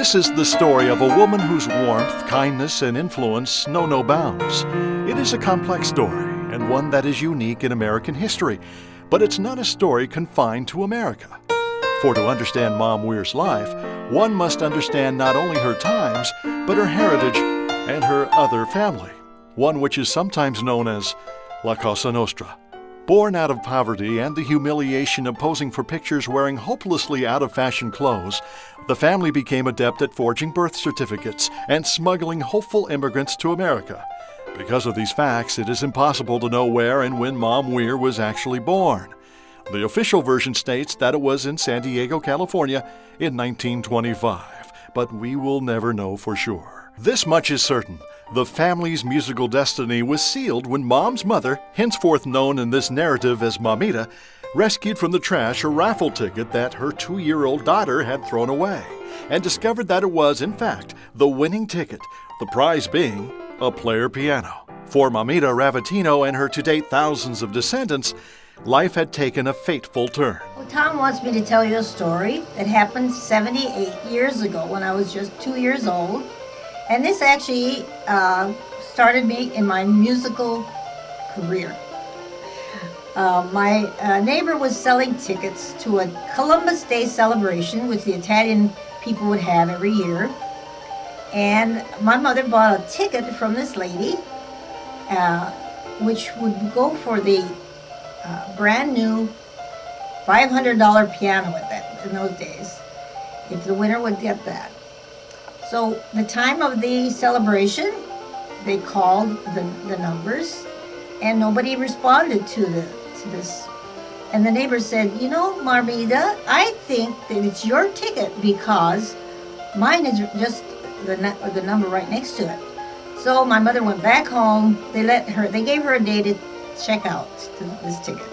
This is the story of a woman whose warmth, kindness, and influence know no bounds. It is a complex story, and one that is unique in American history, but it's not a story confined to America. For to understand Mom Weir's life, one must understand not only her times, but her heritage and her other family, one which is sometimes known as La Cosa Nostra. Born out of poverty and the humiliation of posing for pictures wearing hopelessly out-of-fashion clothes, the family became adept at forging birth certificates and smuggling hopeful immigrants to America. Because of these facts, it is impossible to know where and when Mom Weir was actually born. The official version states that it was in San Diego, California in 1925, but we will never know for sure. This much is certain. The family's musical destiny was sealed when Mom's mother, henceforth known in this narrative as Mamita, rescued from the trash a raffle ticket that her 2-year-old daughter had thrown away, and discovered that it was, in fact, the winning ticket, the prize being a player piano. For Mamita Ravatino and her to-date thousands of descendants, life had taken a fateful turn. Well, Tom wants me to tell you a story that happened 78 years ago when I was just 2 years old. And this actually started me in my musical career. My neighbor was selling tickets to a Columbus Day celebration, which the Italian people would have every year. And my mother bought a ticket from this lady, which would go for the brand new $500 piano in those days, if the winner would get that. So the time of the celebration, they called the numbers, and nobody responded to this. And the neighbor said, "You know, Marmita, I think that it's your ticket because mine is just the number right next to it." So my mother went back home. They gave her a day to check out this ticket.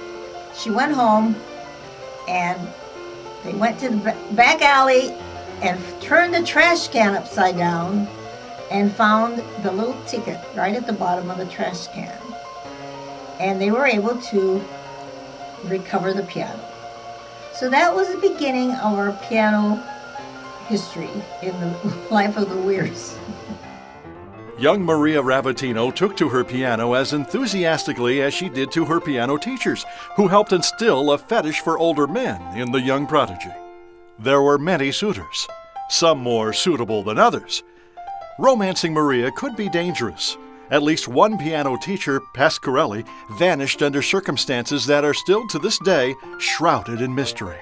She went home, and they went to the back alley and turned the trash can upside down and found the little ticket right at the bottom of the trash can. And they were able to recover the piano. So that was the beginning of our piano history in the life of the Weirs. Young Maria Ravatino took to her piano as enthusiastically as she did to her piano teachers, who helped instill a fetish for older men in the young prodigy. There were many suitors, some more suitable than others. Romancing Maria could be dangerous. At least one piano teacher, Pasquarelli, vanished under circumstances that are still to this day shrouded in mystery.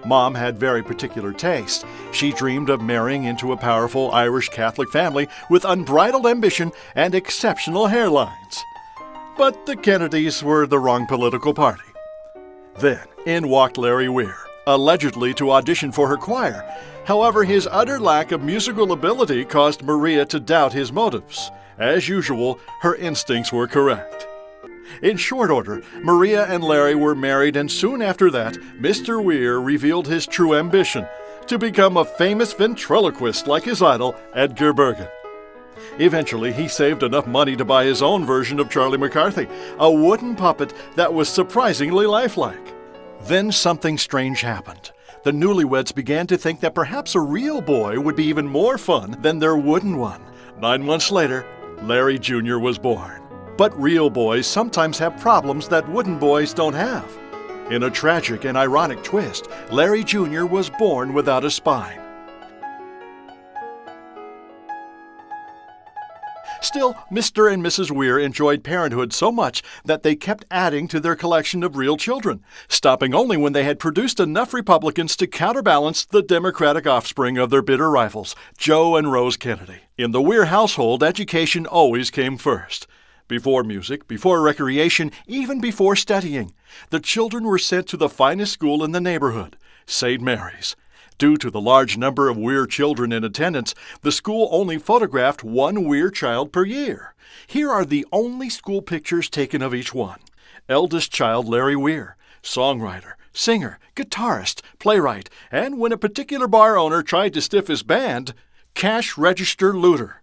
Mom had very particular taste. She dreamed of marrying into a powerful Irish Catholic family with unbridled ambition and exceptional hairlines. But the Kennedys were the wrong political party. Then, in walked Larry Weir, allegedly to audition for her choir. However, his utter lack of musical ability caused Maria to doubt his motives. As usual, her instincts were correct. In short order, Maria and Larry were married, and soon after that, Mr. Weir revealed his true ambition, to become a famous ventriloquist like his idol, Edgar Bergen. Eventually, he saved enough money to buy his own version of Charlie McCarthy, a wooden puppet that was surprisingly lifelike. Then something strange happened. The newlyweds began to think that perhaps a real boy would be even more fun than their wooden one. 9 months later, Larry Jr. was born. But real boys sometimes have problems that wooden boys don't have. In a tragic and ironic twist, Larry Jr. was born without a spine. Still, Mr. and Mrs. Weir enjoyed parenthood so much that they kept adding to their collection of real children, stopping only when they had produced enough Republicans to counterbalance the Democratic offspring of their bitter rivals, Joe and Rose Kennedy. In the Weir household, education always came first. Before music, before recreation, even before studying, the children were sent to the finest school in the neighborhood, St. Mary's. Due to the large number of Weir children in attendance, the school only photographed one Weir child per year. Here are the only school pictures taken of each one. Eldest child Larry Weir, songwriter, singer, guitarist, playwright, and when a particular bar owner tried to stiff his band, cash register looter.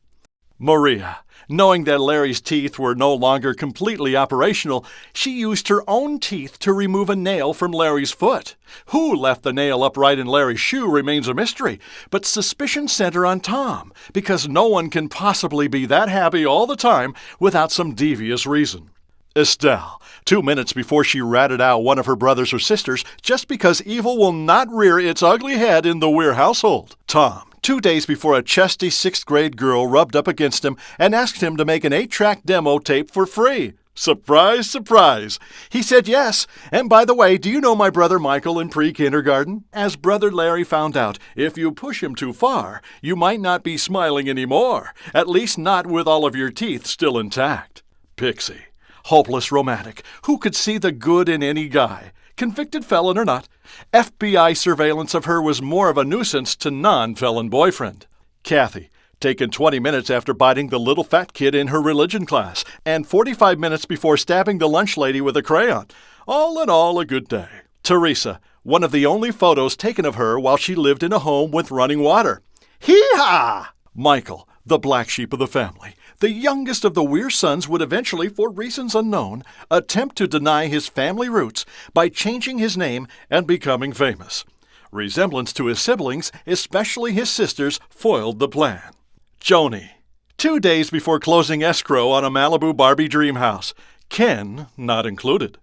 Maria, knowing that Larry's teeth were no longer completely operational, she used her own teeth to remove a nail from Larry's foot. Who left the nail upright in Larry's shoe remains a mystery, but suspicion center on Tom, because no one can possibly be that happy all the time without some devious reason. Estelle, 2 minutes before she ratted out one of her brothers or sisters just because evil will not rear its ugly head in the Weir household. Tom, 2 days before a chesty 6th grade girl rubbed up against him and asked him to make an 8-track demo tape for free. Surprise, surprise. He said yes. And by the way, do you know my brother Michael in pre-kindergarten? As brother Larry found out, if you push him too far, you might not be smiling anymore. At least not with all of your teeth still intact. Pixie. Hopeless romantic, who could see the good in any guy, convicted felon or not. FBI surveillance of her was more of a nuisance to non-felon boyfriend. Kathy, taken 20 minutes after biting the little fat kid in her religion class, and 45 minutes before stabbing the lunch lady with a crayon. All in all, a good day. Teresa, one of the only photos taken of her while she lived in a home with running water. Hee-haw! Michael, the black sheep of the family. The youngest of the Weir sons would eventually, for reasons unknown, attempt to deny his family roots by changing his name and becoming famous. Resemblance to his siblings, especially his sisters, foiled the plan. Joni, 2 days before closing escrow on a Malibu Barbie dream house, Ken not included.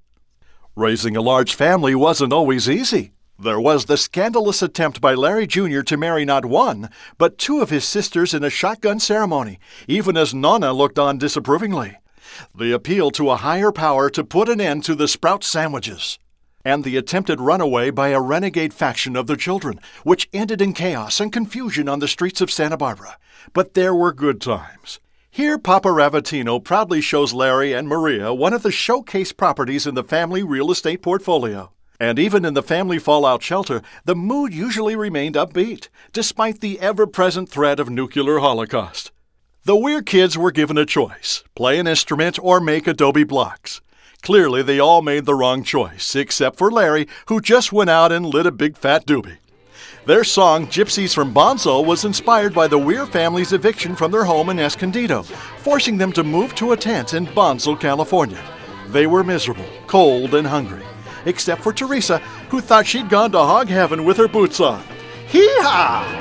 Raising a large family wasn't always easy. There was the scandalous attempt by Larry Jr. to marry not one, but 2 of his sisters in a shotgun ceremony, even as Nonna looked on disapprovingly. The appeal to a higher power to put an end to the Sprout sandwiches. And the attempted runaway by a renegade faction of their children, which ended in chaos and confusion on the streets of Santa Barbara. But there were good times. Here Papa Ravatino proudly shows Larry and Maria one of the showcase properties in the family real estate portfolio. And even in the family fallout shelter, the mood usually remained upbeat, despite the ever-present threat of nuclear holocaust. The Weir kids were given a choice, play an instrument or make adobe blocks. Clearly, they all made the wrong choice, except for Larry, who just went out and lit a big fat doobie. Their song, Gypsies from Bonzo, was inspired by the Weir family's eviction from their home in Escondido, forcing them to move to a tent in Bonzo, California. They were miserable, cold, and hungry. Except for Teresa, who thought she'd gone to hog heaven with her boots on. Hee-haw!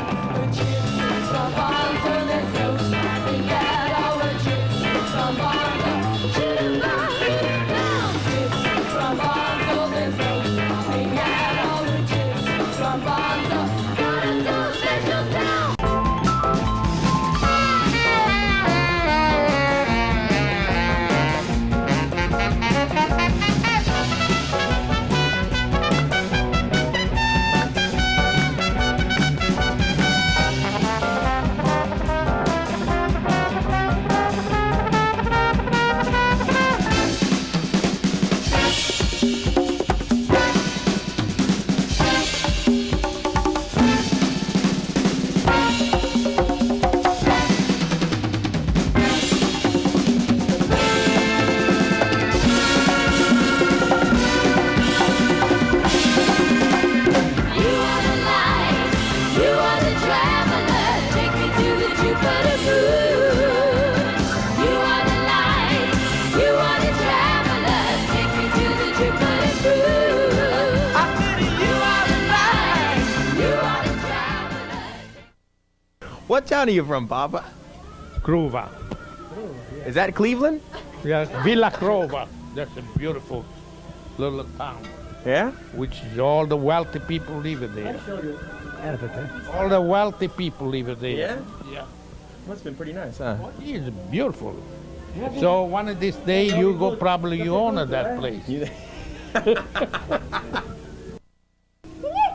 What town are you from, Papa? Crova. Is that Cleveland? Yes, Villa Crova. That's a beautiful little town, Yeah? which is all the wealthy people live there. All the wealthy people live there. Yeah. Must have been pretty nice, huh? It's beautiful. So one of these days you go, probably you own that place.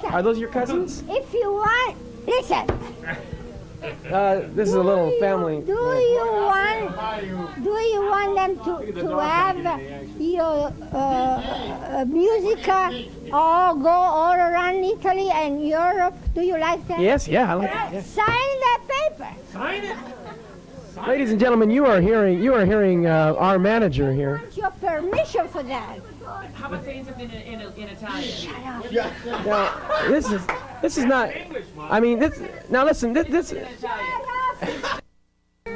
Are those your cousins? If you want, listen. This is a little family. Do you want them to have your music all go all around Italy and Europe? Do you like that? Yes, yeah, I like it. Yeah. Sign that paper. Ladies and gentlemen, you are hearing our manager here. What's your permission for that? How about saying something in Italian? Shut up. Now, this is not. I mean, this. Now listen, this. Shut up.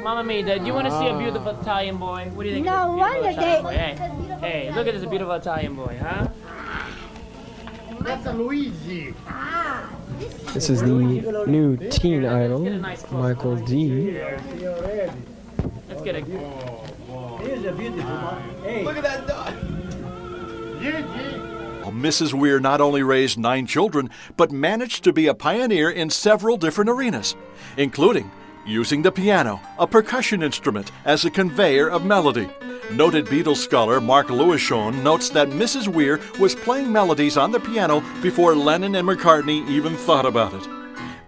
Mamma Mia, do you want to see a beautiful Italian boy? What do you think? No of this beautiful wonder Italian they- boy? Hey, look at this beautiful Italian boy, huh? That's Luigi. This is the new teen idol, Michael D. Let's get a. Mrs. Weir not only raised 9 children, but managed to be a pioneer in several different arenas, including using the piano, a percussion instrument, as a conveyor of melody. Noted Beatles scholar Mark Lewishon notes that Mrs. Weir was playing melodies on the piano before Lennon and McCartney even thought about it.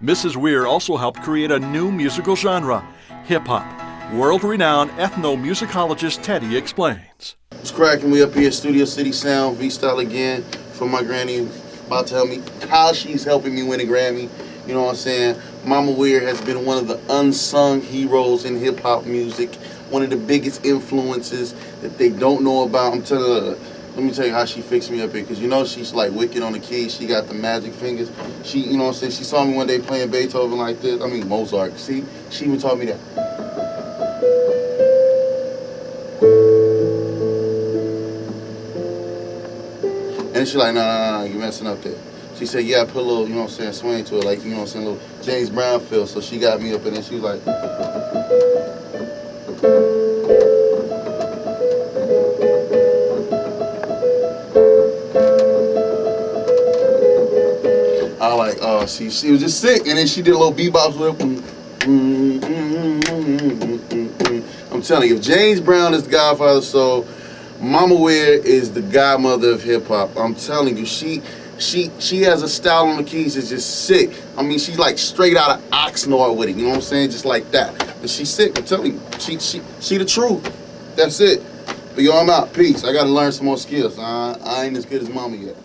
Mrs. Weir also helped create a new musical genre, hip-hop. World-renowned ethnomusicologist Teddy explains. It's cracking. We up here, Studio City Sound, V-Style again, from my granny about to tell me how she's helping me win a Grammy. You know what I'm saying? Mama Weir has been one of the unsung heroes in hip-hop music, one of the biggest influences that they don't know about. I'm telling her, let me tell you how she fixed me up here, because you know she's like wicked on the keys. She got the magic fingers. She, you know what I'm saying? She saw me one day playing Beethoven like this. I mean, Mozart. See? She even taught me that. And she's like, no, you're messing up there. She said, yeah, put a little, you know what I'm saying, swing to it, like, you know what I'm saying, a little James Brown feel. So she got me up and then she was like, I was like, oh, she was just sick. And then she did a little bebops with it. I'm telling you, if James Brown is the godfather of soul, Mama Weir is the godmother of hip hop. I'm telling you, she has a style on the keys that's just sick. I mean, she's like straight out of Oxnard with it. You know what I'm saying? Just like that. But she's sick. I'm telling you, she the truth. That's it. But yo, I'm out. Peace. I gotta learn some more skills. I ain't as good as Mama yet.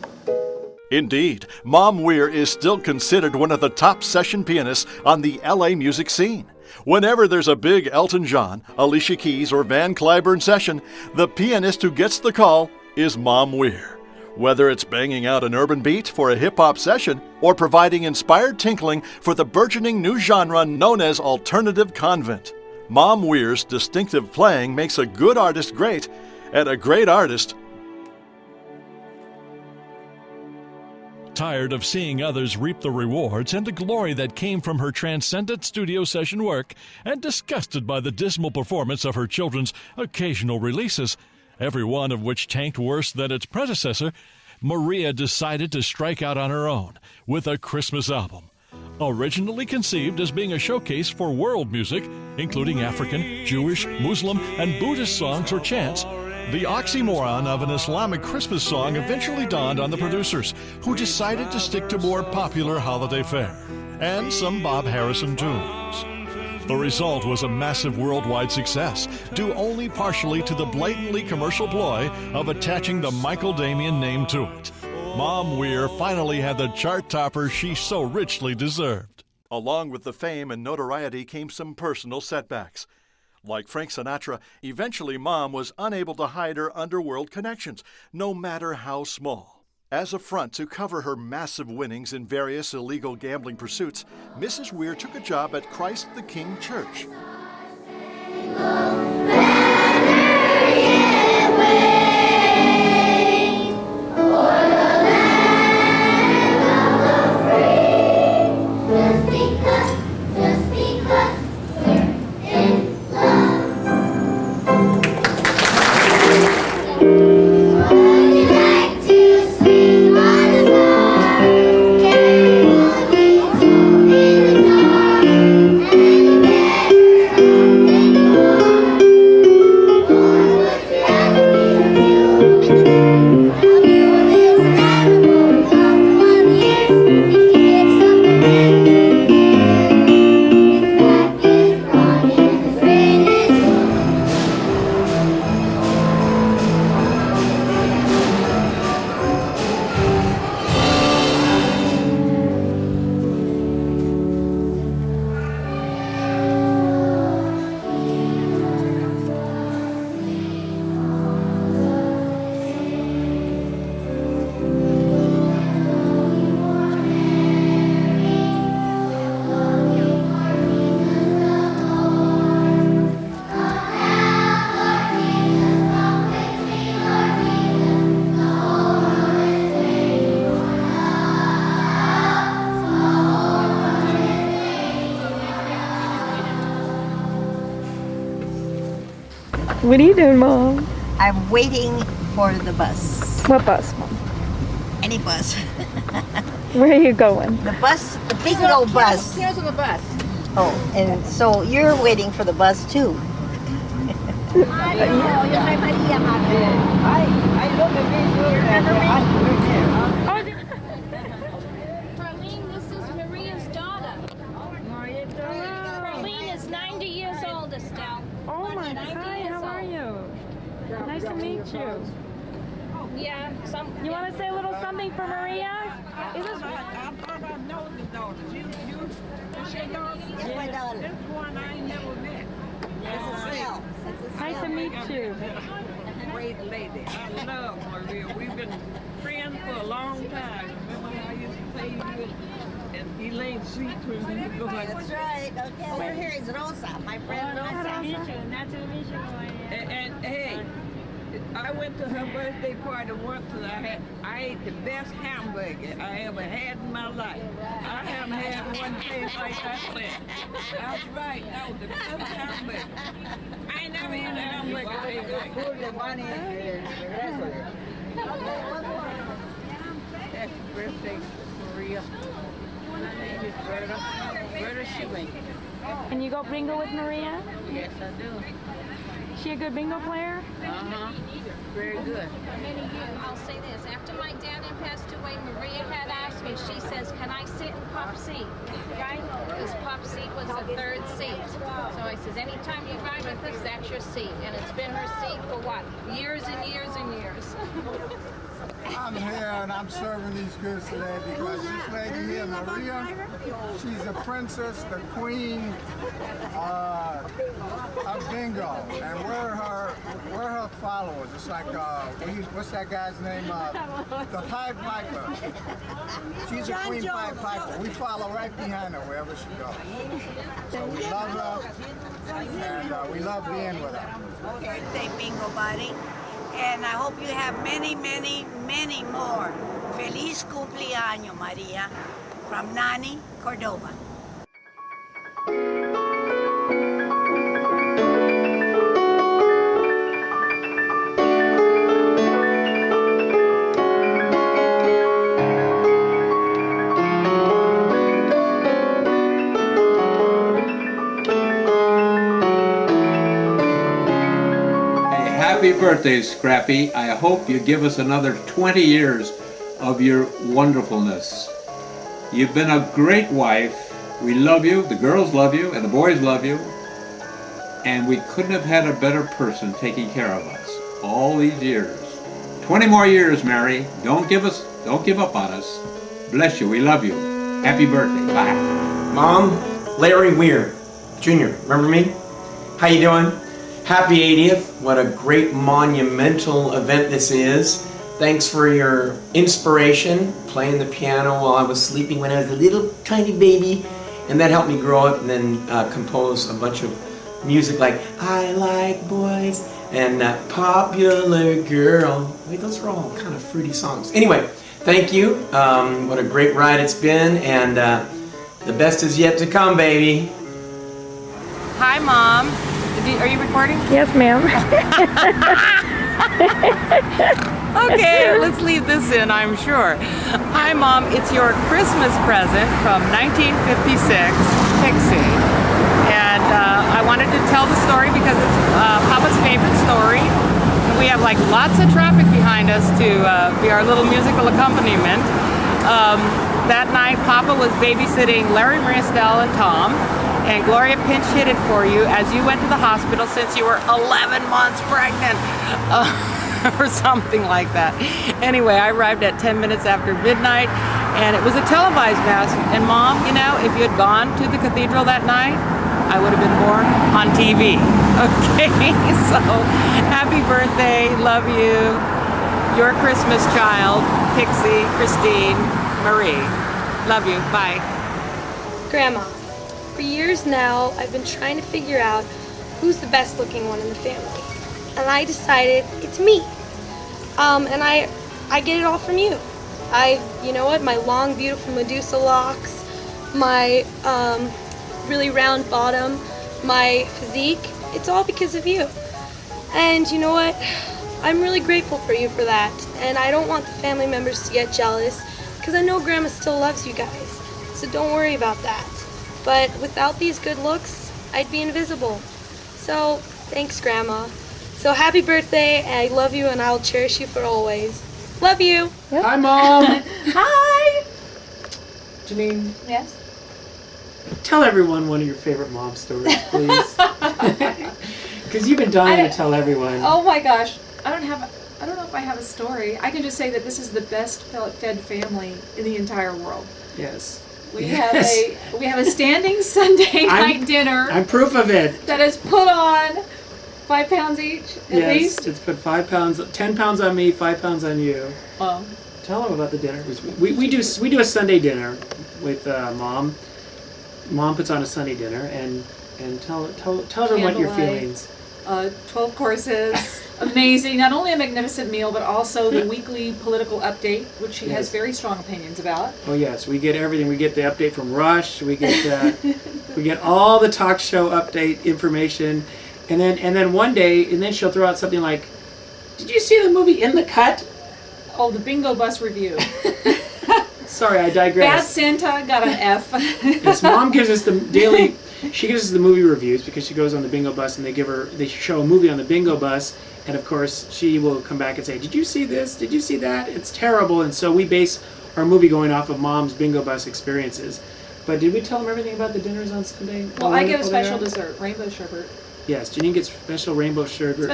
Indeed, Mom Weir is still considered one of the top session pianists on the LA music scene. Whenever there's a big Elton John, Alicia Keys, or Van Cliburn session, the pianist who gets the call is Mom Weir. Whether it's banging out an urban beat for a hip-hop session or providing inspired tinkling for the burgeoning new genre known as alternative convent, Mom Weir's distinctive playing makes a good artist great, and a great artist. Tired of seeing others reap the rewards and the glory that came from her transcendent studio session work, and disgusted by the dismal performance of her children's occasional releases, every one of which tanked worse than its predecessor, Maria decided to strike out on her own with a Christmas album. Originally conceived as being a showcase for world music, including African, Jewish, Muslim, and Buddhist songs or chants, the oxymoron of an Islamic Christmas song eventually dawned on the producers, who decided to stick to more popular holiday fare and some Bob Harrison tunes. The result was a massive worldwide success, due only partially to the blatantly commercial ploy of attaching the Michael Damian name to it. Mom Weir finally had the chart topper she so richly deserved. Along with the fame and notoriety came some personal setbacks. Like Frank Sinatra, eventually Mom was unable to hide her underworld connections, no matter how small. As a front to cover her massive winnings in various illegal gambling pursuits, Mrs. Weir took a job at Christ the King Church. What are you doing, Mom? I'm waiting for the bus. What bus, Mom? Any bus. Where are you going? The bus, the bingo bus. Here's on the bus. Oh, and so you're waiting for the bus too. Carlene, this is Maria's daughter. Carlene is 90 years old, Estelle. Oh my God, hi, how are you? Nice to meet you. Yeah, You want to say a little something for Maria? Is this I thought I know the daughter. Is your daughter? That's my daughter. This one I ain't never met. nice to meet you? Great lady. I love Maria. We've been friends for a long time. Remember when I used to play you and Elaine Sweet when we would go like That's right. Okay. Over here is Rosa, my friend Rosa. Nice to meet you. Nice to meet you. And hey, I went to her birthday party once and I ate the best hamburger I ever had in my life. I haven't had one taste like that since. That's right, that was the best hamburger. I ain't never had a hamburger taste like that. Happy birthday, Maria. My name is Berta. Berta Schilling. And you go bingo with Maria? Yes, I do. She a good bingo player? Uh-huh. Very good. I'll say this. After my daddy passed away, Maria had asked me, she says, can I sit in Pop seat? Right? Because Pop seat was the third seat. So I says, anytime you ride with us, that's your seat. And it's been her seat for what? Years and years and years. I'm here and I'm serving these goods today because this lady here, Maria, she's the princess, the queen of bingo. And we're her followers. It's like, what's that guy's name? The Pied Piper. She's a queen Pied Piper. We follow right behind her wherever she goes. So we love her and we love being with her. Birthday bingo buddy. And I hope you have many, many, many more. Feliz cumpleaños, Maria, from Nani, Cordova. Happy birthday, Scrappy. I hope you give us another 20 years of your wonderfulness. You've been a great wife. We love you, the girls love you, and the boys love you. And we couldn't have had a better person taking care of us all these years. 20 more years, Mary. Don't give up on us. Bless you, we love you. Happy birthday, bye. Mom, Larry Weir, Jr., remember me? How you doing? Happy 80th. What a great monumental event this is. Thanks for your inspiration, playing the piano while I was sleeping when I was a little tiny baby. And that helped me grow up and then compose a bunch of music like I Like Boys and Popular Girl. Wait, those are all kind of fruity songs. Anyway, thank you. What a great ride it's been, and the best is yet to come, baby. Hi, Mom. Are you recording? Yes, ma'am. Okay, let's leave this in, I'm sure. Hi, Mom. It's your Christmas present from 1956, Pixie. And I wanted to tell the story because it's Papa's favorite story. We have like lots of traffic behind us to be our little musical accompaniment. That night, Papa was babysitting Larry, Maria, Estelle, and Tom. And Gloria pinch hit it for you as you went to the hospital since you were 11 months pregnant. Or something like that. Anyway, I arrived at 10 minutes after midnight, and it was a televised mass. And Mom, you know, if you had gone to the cathedral that night, I would have been born on TV. Okay, so happy birthday, love you. Your Christmas child, Pixie, Christine, Marie. Love you, bye. Grandma, for years now, I've been trying to figure out who's the best looking one in the family. And I decided it's me. And I get it all from you. You know what, my long, beautiful Medusa locks, my really round bottom, my physique, it's all because of you. And you know what? I'm really grateful for you for that. And I don't want the family members to get jealous because I know Grandma still loves you guys. So don't worry about that. But without these good looks, I'd be invisible. So thanks, Grandma. So happy birthday. I love you and I'll cherish you for always. Love you. Hi, Mom. Hi. Janine, Yes. tell everyone one of your favorite mom stories, please. Because you've been dying to tell everyone. Oh my gosh, I don't know if I have a story. I can just say that this is the best fed family in the entire world. Yes. We have a standing Sunday night dinner. I'm proof of it. That is put on 5 pounds each, at least. It's put 5 pounds, 10 pounds on me, 5 pounds on you. Oh. Tell them about the dinner. We do a Sunday dinner with Mom. Mom puts on a Sunday dinner and tell everyone what your feelings. 12 courses, amazing. Not only a magnificent meal, but also the weekly political update, which she has very strong opinions about. Oh yes, we get everything. We get the update from Rush. We get all the talk show update information, and then one day, and then she'll throw out something like, "Did you see the movie In the Cut?" Oh, the Bingo Bus review. Sorry, I digress. Bad Santa got an F. Yes, Mom gives us the daily. She gives us the movie reviews because she goes on the bingo bus and they show a movie on the bingo bus, and of course she will come back and say, "Did you see this? Did you see that? It's terrible." And so we base our movie going off of Mom's bingo bus experiences. But did we tell them everything about the dinners on Sunday? Well, I get a special dessert, rainbow sherbet. Yes, Janine gets special rainbow sherbet.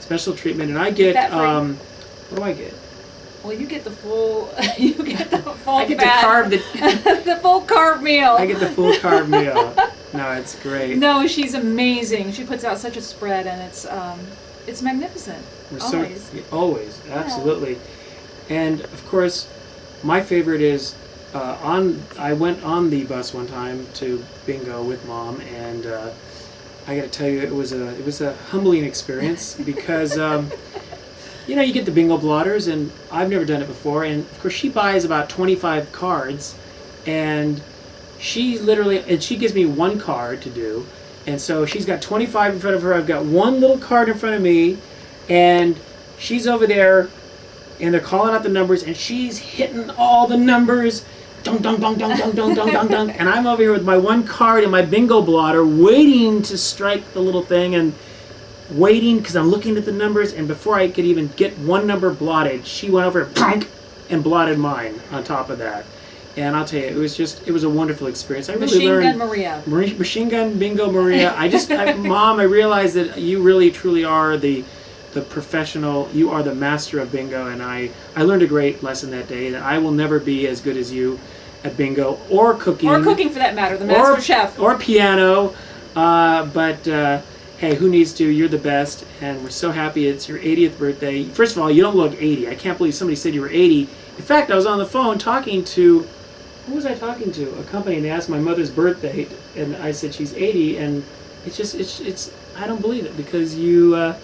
Special treatment, and I get what do I get? Well, you get the full. You get the full. I get to carve the full carb meal. I get the full carb meal. No, it's great. No, she's amazing. She puts out such a spread, and it's magnificent. Always, absolutely. And of course, my favorite is I went on the bus one time to bingo with Mom, and I got to tell you, it was a humbling experience because. You know, you get the bingo blotters, and I've never done it before, and of course she buys about 25 cards, and she gives me one card to do, and so she's got 25 in front of her, I've got one little card in front of me, and she's over there, and they're calling out the numbers, and she's hitting all the numbers, dunk, dunk, dunk, dunk, dunk, dunk, dunk, dunk, dunk, and I'm over here with my one card and my bingo blotter, waiting to strike the little thing, and waiting because I'm looking at the numbers, and before I could even get one number blotted, she went over and blotted mine on top of that. And I'll tell you, it was a wonderful experience. I really learned. Machine Gun Bingo Maria. Mom, I realized that you really truly are the professional. You are the master of bingo, and I learned a great lesson that day. That I will never be as good as you at bingo or cooking. Or cooking for that matter, the master chef. Or piano, but. Hey, who needs to? You're the best, and we're so happy it's your 80th birthday. First of all, you don't look 80. I can't believe somebody said you were 80. In fact, I was on the phone talking to, who was I talking to? A company, and they asked my mother's birthday, and I said she's 80, and it's I don't believe it, because you've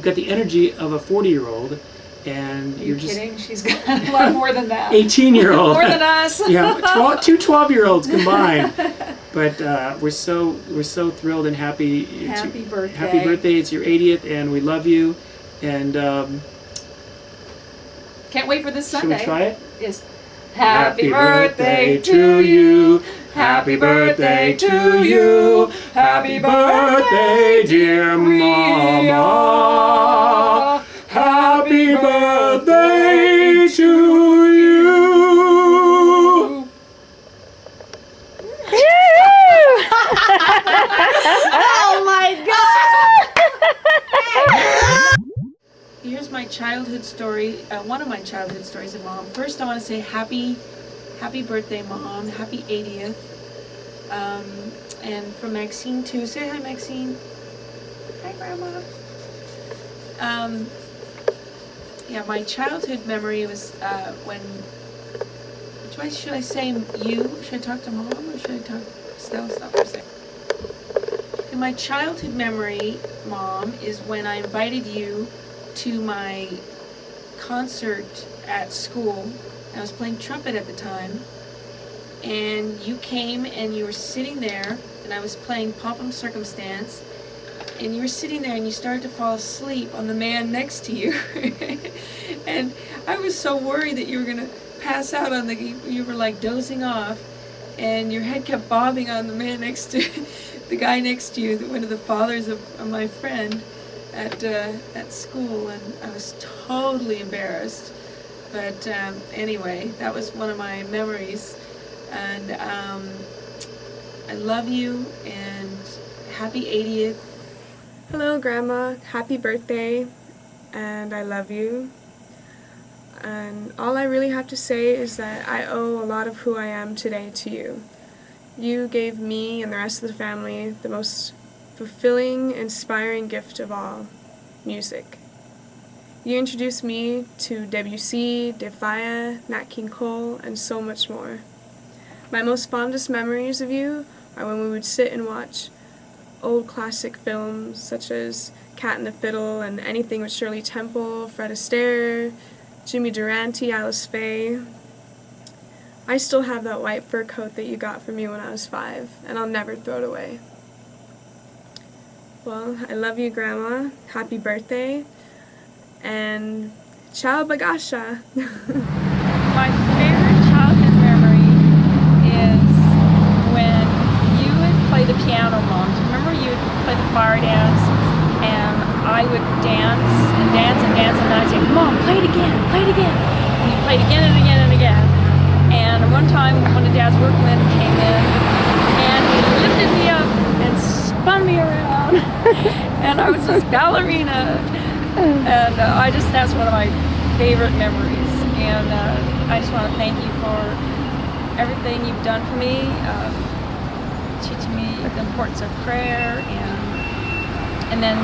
got the energy of a 40-year-old, and you're just kidding? She's got a lot more than that. 18-year-old. More than us. Yeah, two 12-year-olds combined. But we're so thrilled and happy. Happy birthday! Happy birthday! It's your 80th, and we love you. And can't wait for this Sunday. Should we try it? Yes. Happy birthday to you. Happy birthday to you. Happy birthday, dear Mama. Happy birthday to you. Oh my God! Here's my childhood story, one of my childhood stories of Mom. First, I want to say happy birthday, Mom. Happy 80th. And from Maxine too. Say hi, Maxine. Hi, Grandma. Yeah, my childhood memory was when. Should I say you? Should I talk to Mom or should I talk Stella? Stop for a second. In my childhood memory, Mom, is when I invited you to my concert at school. I was playing trumpet at the time, and you came and you were sitting there, and I was playing Popham Circumstance, and you were sitting there and you started to fall asleep on the man next to you. And I was so worried that you were going to pass out on you were like dozing off, and your head kept bobbing on the man next to, the guy next to you, one of the fathers of my friend at school, and I was totally embarrassed. But anyway, that was one of my memories, and I love you, and happy 80th. Hello, Grandma. Happy birthday, and I love you. And all I really have to say is that I owe a lot of who I am today to you. You gave me and the rest of the family the most fulfilling, inspiring gift of all, music. You introduced me to Debussy, Defaya, Nat King Cole, and so much more. My most fondest memories of you are when we would sit and watch old classic films such as Cat and the Fiddle and anything with Shirley Temple, Fred Astaire, Jimmy Durante, Alice Faye. I still have that white fur coat that you got for me when I was 5, and I'll never throw it away. Well, I love you, Grandma. Happy birthday. And ciao bagasha. My favorite childhood memory is when you would play the piano, Mom. Do you remember you would play the fire dance? And I would dance and dance and dance, and then I'd say, Mom, play it again, play it again. And you played again and again and again. And one time, one of Dad's workmen came in, and he lifted me up and spun me around. And I was this ballerina. And that's one of my favorite memories. And I just want to thank you for everything you've done for me, teaching me the importance of prayer, and then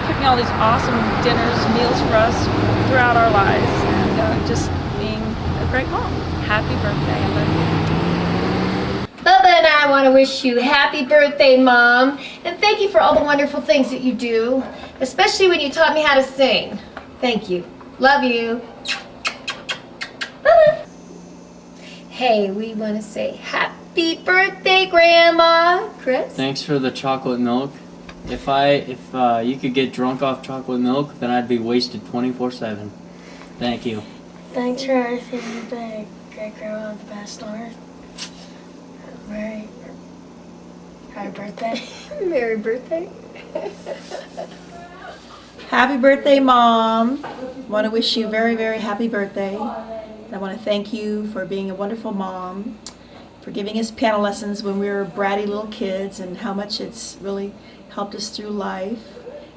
cooking all these awesome dinners, meals for us throughout our lives, and just being a great mom. Happy birthday, I love you. Bubba and I want to wish you happy birthday, Mom, and thank you for all the wonderful things that you do, especially when you taught me how to sing. Thank you. Love you. Bubba. Hey, we want to say happy birthday, Grandma. Chris? Thanks for the chocolate milk. If you could get drunk off chocolate milk, then I'd be wasted 24/7. Thank you. Thanks for everything you did, Great Grandma of the best on earth. Happy birthday. Merry birthday. Happy birthday, Mom. I want to wish you a very, very happy birthday. And I want to thank you for being a wonderful mom, for giving us piano lessons when we were bratty little kids, and how much it's really helped us through life,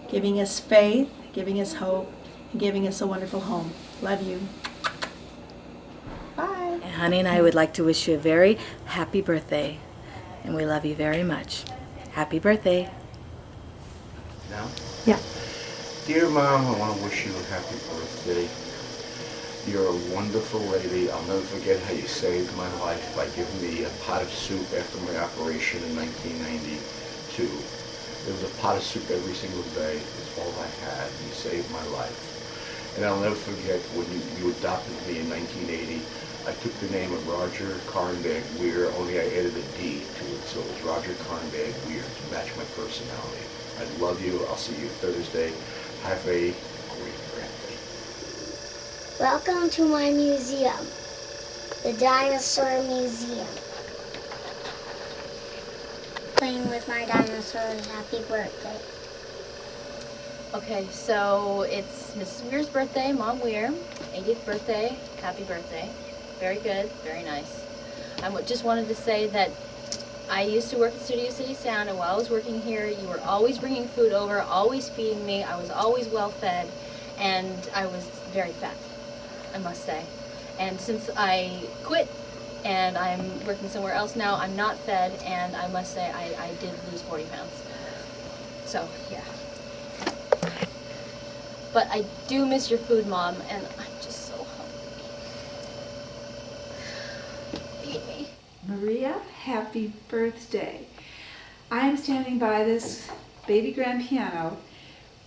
giving us faith, giving us hope, and giving us a wonderful home. Love you. Bye. Honey and I would like to wish you a very happy birthday, and we love you very much. Happy birthday. Now? Yeah. Dear Mom, I want to wish you a happy birthday. You're a wonderful lady. I'll never forget how you saved my life by giving me a pot of soup after my operation in 1992. There was a pot of soup every single day. It's all I had. You saved my life. And I'll never forget when you adopted me in 1980. I took the name of Roger Carnbag Weir, only I added a D to it, so it was Roger Carnbag Weir to match my personality. I love you. I'll see you Thursday. Have a great birthday. Welcome to my museum, the Dinosaur Museum. Playing with my dinosaurs. Happy birthday. Okay, so it's Mrs. Weir's birthday, Mom Weir, 80th birthday, happy birthday. Very good, very nice. I just wanted to say that I used to work at Studio City Sound, and while I was working here, you were always bringing food over, always feeding me. I was always well fed, and I was very fat, I must say. And since I quit and I'm working somewhere else now, I'm not fed, and I must say I did lose 40 pounds. So, yeah. But I do miss your food, Mom, and I'm just so hungry. Feed me. Maria, happy birthday. I am standing by this baby grand piano,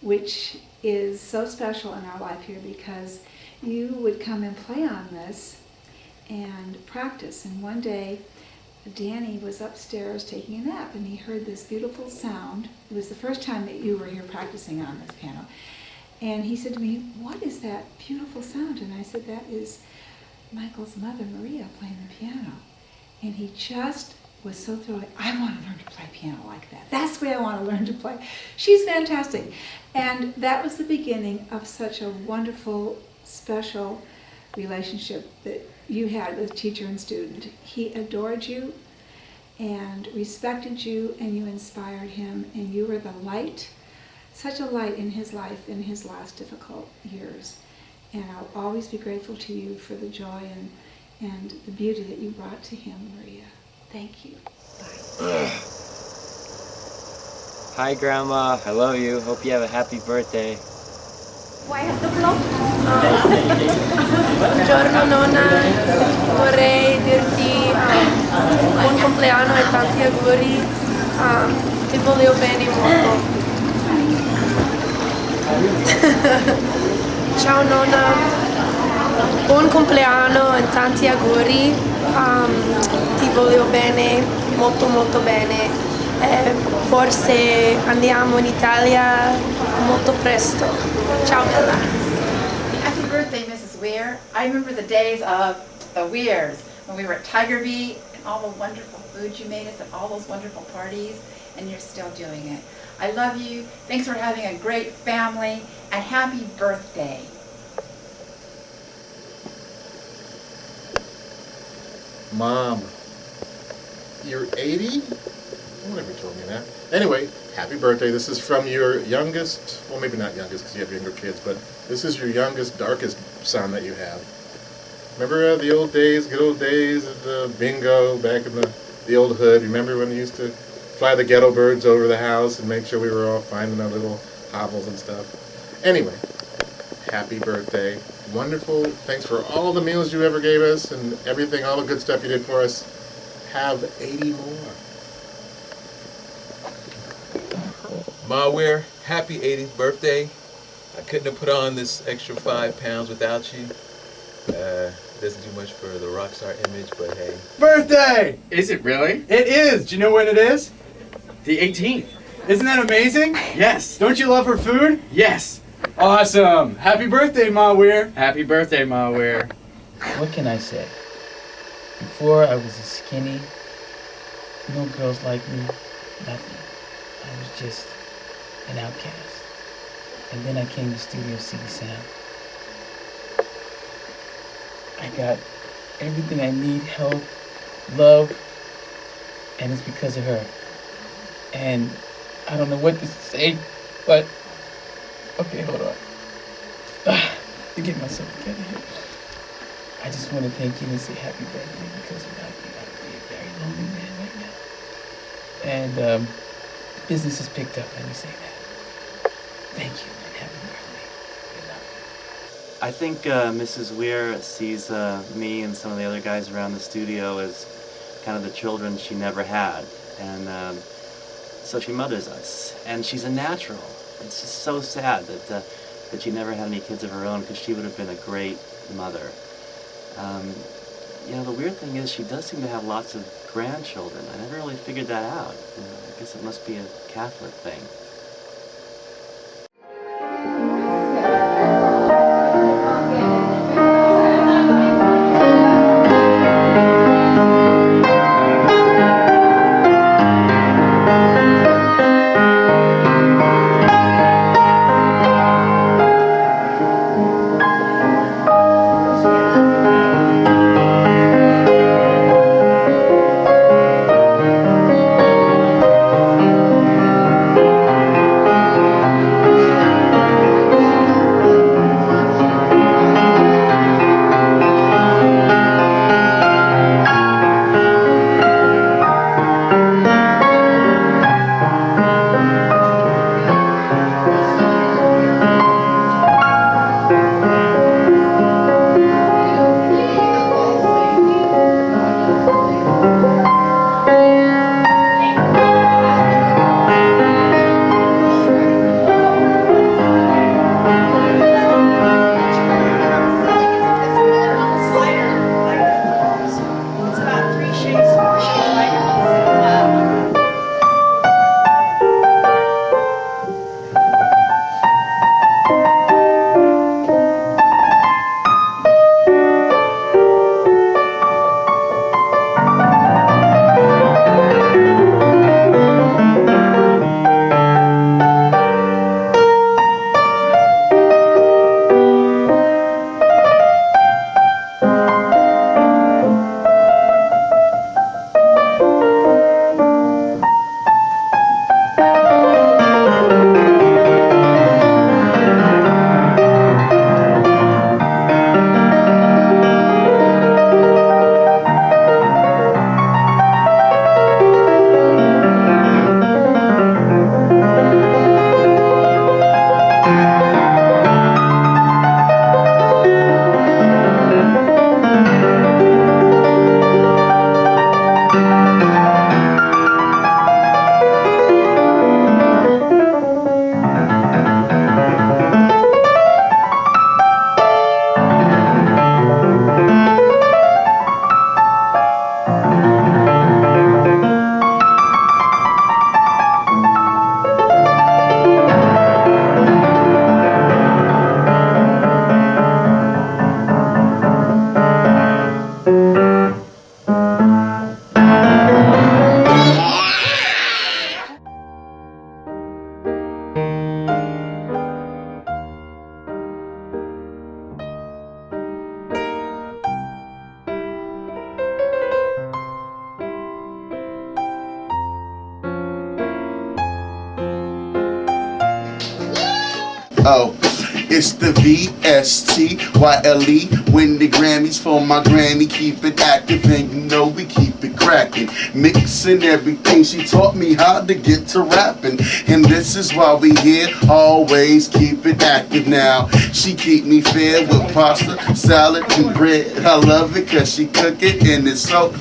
which is so special in our life here because you would come and play on this and practice. And one day Danny was upstairs taking a nap, and he heard this beautiful sound. It was the first time that you were here practicing on this piano. And he said to me, "What is that beautiful sound?" And I said, "That is Michael's mother, Maria, playing the piano." And he just was so thrilled. "I want to learn to play piano like that. That's the way I want to learn to play. She's fantastic." And that was the beginning of such a wonderful, special relationship that you had with teacher and student. He adored you and respected you, and you inspired him, and you were the light, such a light in his life in his last difficult years. And I'll always be grateful to you for the joy and the beauty that you brought to him, Maria. Thank you. Bye. Hi, Grandma. I love you. Hope you have a happy birthday. Buongiorno nonna, vorrei dirti buon compleanno e tanti auguri, ti voglio bene molto. Ciao nonna, buon compleanno e tanti auguri, ti voglio bene, molto molto bene. Forse andiamo in Italia molto presto. Ciao bella. Happy birthday, Mrs. Weir. I remember the days of the Weirs when we were at Tiger Beat and all the wonderful food you made us at all those wonderful parties, and you're still doing it. I love you. Thanks for having a great family, and happy birthday. Mom, you're 80? You never told me that. Anyway, happy birthday. This is from your youngest, well, maybe not youngest because you have younger kids, but this is your youngest, darkest son that you have. Remember the old days, good old days of the bingo back in the old hood? Remember when we used to fly the ghetto birds over the house and make sure we were all finding our little hovels and stuff? Anyway, happy birthday. Wonderful. Thanks for all the meals you ever gave us and everything, all the good stuff you did for us. Have 80 more. Ma Weir, happy 80th birthday. I couldn't have put on this extra 5 pounds without you. Doesn't do much for the rock star image, but hey. Birthday! Is it really? It is. Do you know when it is? The 18th. Isn't that amazing? Yes. Don't you love her food? Yes. Awesome. Happy birthday, Ma Weir. Happy birthday, Ma Weir. What can I say? Before I was a skinny, no girls like me, nothing. I was just an outcast. And then I came to Studio City Sound. I got everything I need, health, love, and it's because of her. And I don't know what to say, but okay, hold on. To get myself together here. I just want to thank you and say happy birthday, because without you, I would be a very lonely man right now. And business has picked up, let me say that. Thank you and happy birthday. We love you. I think Mrs. Weir sees me and some of the other guys around the studio as kind of the children she never had. And so she mothers us. And she's a natural. It's just so sad that she never had any kids of her own, because she would have been a great mother. You know, the weird thing is she does seem to have lots of grandchildren. I never really figured that out. You know, I guess it must be a Catholic thing. Oh, it's the VSTYLE. Win the Grammys for my Grammy. Keep it active and you know we keep it cracking. Mixing everything. She taught me how to get to rapping. And this is why we here. Always keep it active now. She keep me fed with pasta, salad, and bread. I love it cause she cook it and it's so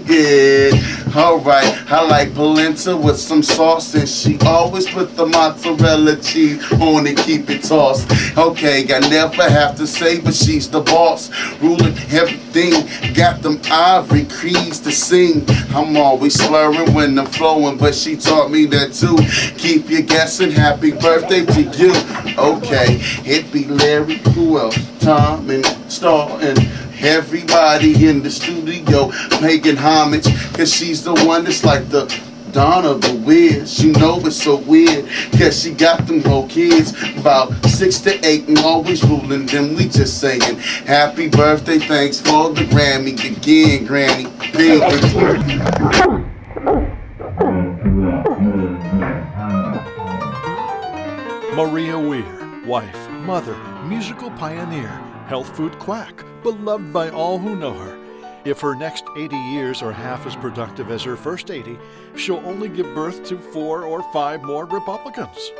good. Alright, I like polenta with some sauce, and she always put the mozzarella cheese on it, keep it tossed. Okay, I never have to say, but she's the boss, ruling everything. Got them ivory keys to sing. I'm always slurring when I'm flowing, but she taught me that too. Keep you guessing, happy birthday to you. Okay, it be Larry, who else? Tom and Star and everybody in the studio making homage, cause she's the one that's like the dawn of the Weir. She know it's so weird, cause she got them whole kids, about 6 to 8 and always ruling them. We just saying, happy birthday, thanks for the Grammy. Again, Granny, big. Maria Weir, wife, mother, musical pioneer, health food quack, beloved by all who know her. If her next 80 years are half as productive as her first 80, she'll only give birth to 4 or 5 more Republicans.